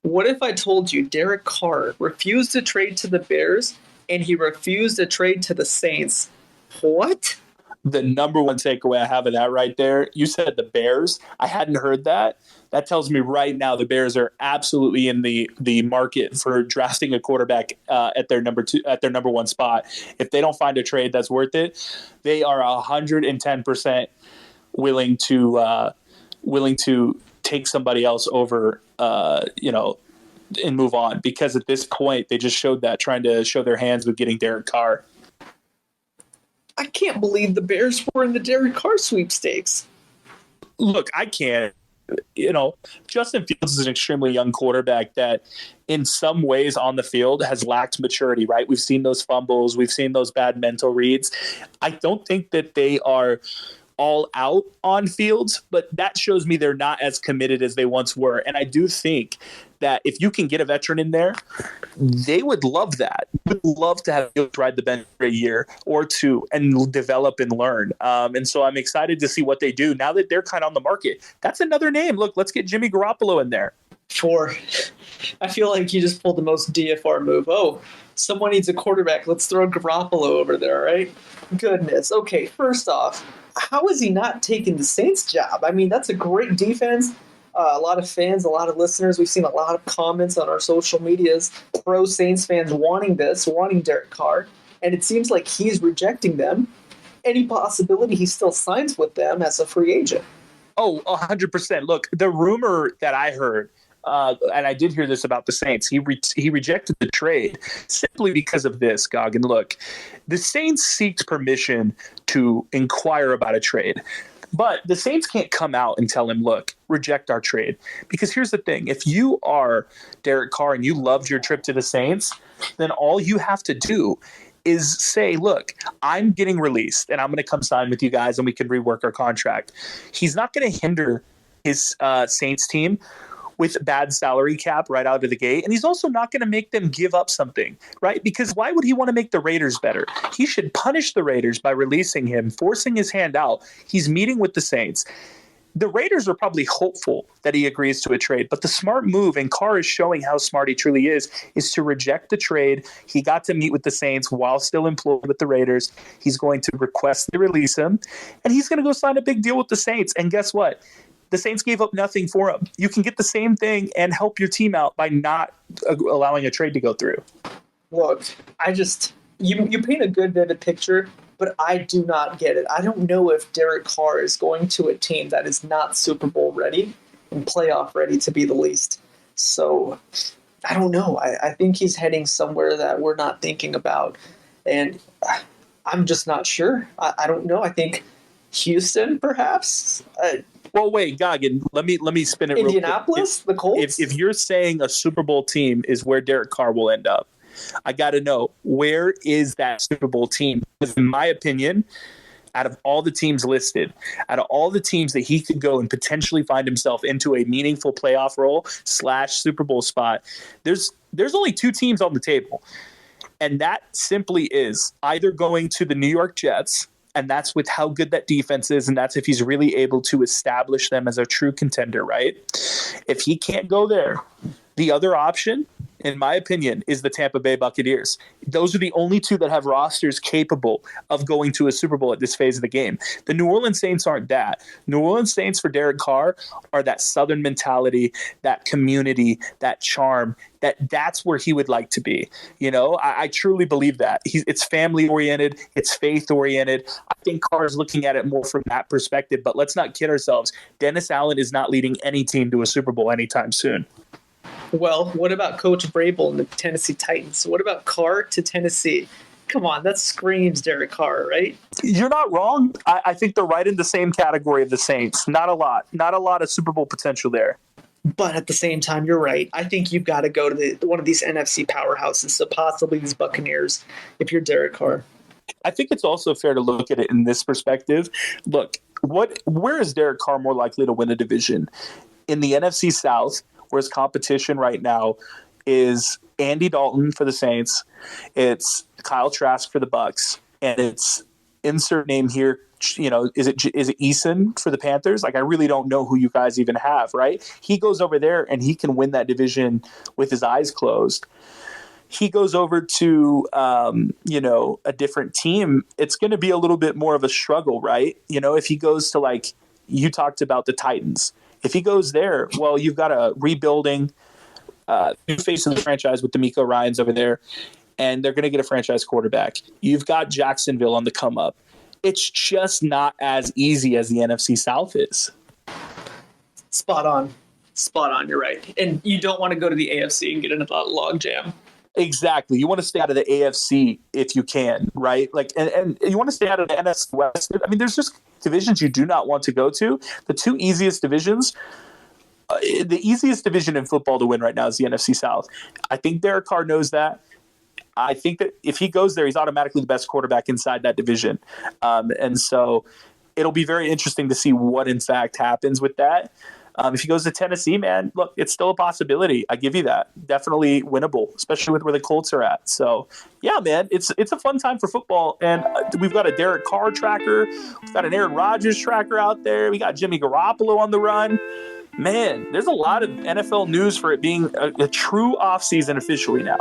What if I told you Derek Carr refused to trade to the Bears and he refused to trade to the Saints? What? The number one takeaway I have of that right there, you said the Bears. I hadn't heard that. That tells me right now the Bears are absolutely in the market for drafting a quarterback at their number one spot. If they don't find a trade that's worth it, they are 110% willing to take somebody else over, and move on, because at this point they just showed that, trying to show their hands with getting Derek Carr. I can't believe the Bears were in the Derek Carr sweepstakes. Look, I can't. Justin Fields is an extremely young quarterback that in some ways on the field has lacked maturity, right? We've seen those fumbles. We've seen those bad mental reads. I don't think that they are all out on Fields, but that shows me they're not as committed as they once were. And I do think that if you can get a veteran in there, they would love that. Would love to have Fields ride the bench for a year or two and develop and learn. And so I'm excited to see what they do now that they're kind of on the market. That's another name. Look, let's get Jimmy Garoppolo in there. Forr. I feel like you just pulled the most DFR move. Oh, someone needs a quarterback. Let's throw Garoppolo over there, right? Goodness. Okay, first off, how is he not taking the Saints job? I mean, that's a great defense. A lot of fans, a lot of listeners. We've seen a lot of comments on our social medias, pro Saints fans wanting Derek Carr, and it seems like he's rejecting them. Any possibility he still signs with them as a free agent? Oh, 100%. Look, the rumor that I heard, and I did hear this about the Saints, he rejected the trade simply because of this, Gagan. Look, the Saints seeked permission to inquire about a trade. But the Saints can't come out and tell him, look, reject our trade. Because here's the thing. If you are Derek Carr and you loved your trip to the Saints, then all you have to do is say, look, I'm getting released and I'm going to come sign with you guys and we can rework our contract. He's not going to hinder his Saints team with bad salary cap right out of the gate. And he's also not going to make them give up something, right? Because why would he want to make the Raiders better? He should punish the Raiders by releasing him, forcing his hand out. He's meeting with the Saints. The Raiders are probably hopeful that he agrees to a trade, but the smart move, and Carr is showing how smart he truly is to reject the trade. He got to meet with the Saints while still employed with the Raiders. He's going to request to release him, and he's going to go sign a big deal with the Saints. And guess what? The Saints gave up nothing for him. You can get the same thing and help your team out by not allowing a trade to go through. Look, you paint a good, vivid picture, but I do not get it. I don't know if Derek Carr is going to a team that is not Super Bowl ready and playoff ready, to be the least. So I don't know. I think he's heading somewhere that we're not thinking about. And I'm just not sure. I don't know. I think Houston, perhaps. Well, wait, Gagan, let me spin it. Indianapolis, the Colts. If you're saying a Super Bowl team is where Derek Carr will end up, I got to know, where is that Super Bowl team? Because in my opinion, out of all the teams listed, out of all the teams that he could go and potentially find himself into a meaningful playoff role / Super Bowl spot, there's only two teams on the table. And that simply is either going to the New York Jets, and that's with how good that defense is, and that's if he's really able to establish them as a true contender, right? If he can't go there, the other option, in my opinion, is the Tampa Bay Buccaneers. Those are the only two that have rosters capable of going to a Super Bowl at this phase of the game. The New Orleans Saints aren't that. New Orleans Saints for Derek Carr are that Southern mentality, that community, that charm, that's where he would like to be. I truly believe that. It's family-oriented. It's faith-oriented. I think Carr is looking at it more from that perspective, but let's not kid ourselves. Dennis Allen is not leading any team to a Super Bowl anytime soon. Well, what about Coach Vrabel and the Tennessee Titans? What about Carr to Tennessee? Come on, that screams Derek Carr, right? You're not wrong. I think they're right in the same category of the Saints. Not a lot of Super Bowl potential there. But at the same time, you're right. I think you've got to go to one of these NFC powerhouses, so possibly these Buccaneers, if you're Derek Carr. I think it's also fair to look at it in this perspective. Look, where is Derek Carr more likely to win a division? In the NFC South, where his competition right now is Andy Dalton for the Saints, it's Kyle Trask for the Bucs, and it's insert name here, is it Eason for the Panthers? Like, I really don't know who you guys even have, right? He goes over there and he can win that division with his eyes closed. He goes over to, a different team, it's going to be a little bit more of a struggle, right? If he goes to, like, you talked about the Titans. If he goes there, well, you've got a rebuilding new face of the franchise with D'Amico Ryans over there, and they're going to get a franchise quarterback. You've got Jacksonville on the come up. It's just not as easy as the NFC South is. Spot on. You're right. And you don't want to go to the AFC and get into that log jam. Exactly. You want to stay out of the AFC if you can, right? Like, and you want to stay out of the NFC West. I mean, there's just divisions you do not want to go to. The two easiest divisions, the easiest division in football to win right now is the NFC South. I think Derek Carr knows that. I think that if he goes there, he's automatically the best quarterback inside that division. And so it'll be very interesting to see what, in fact, happens with that. If he goes to Tennessee, man, look, it's still a possibility. I give you that. Definitely winnable, especially with where the Colts are at. So, yeah, man, it's a fun time for football. And we've got a Derek Carr tracker. We've got an Aaron Rodgers tracker out there. We got Jimmy Garoppolo on the run. Man, there's a lot of NFL news for it being a true offseason officially now.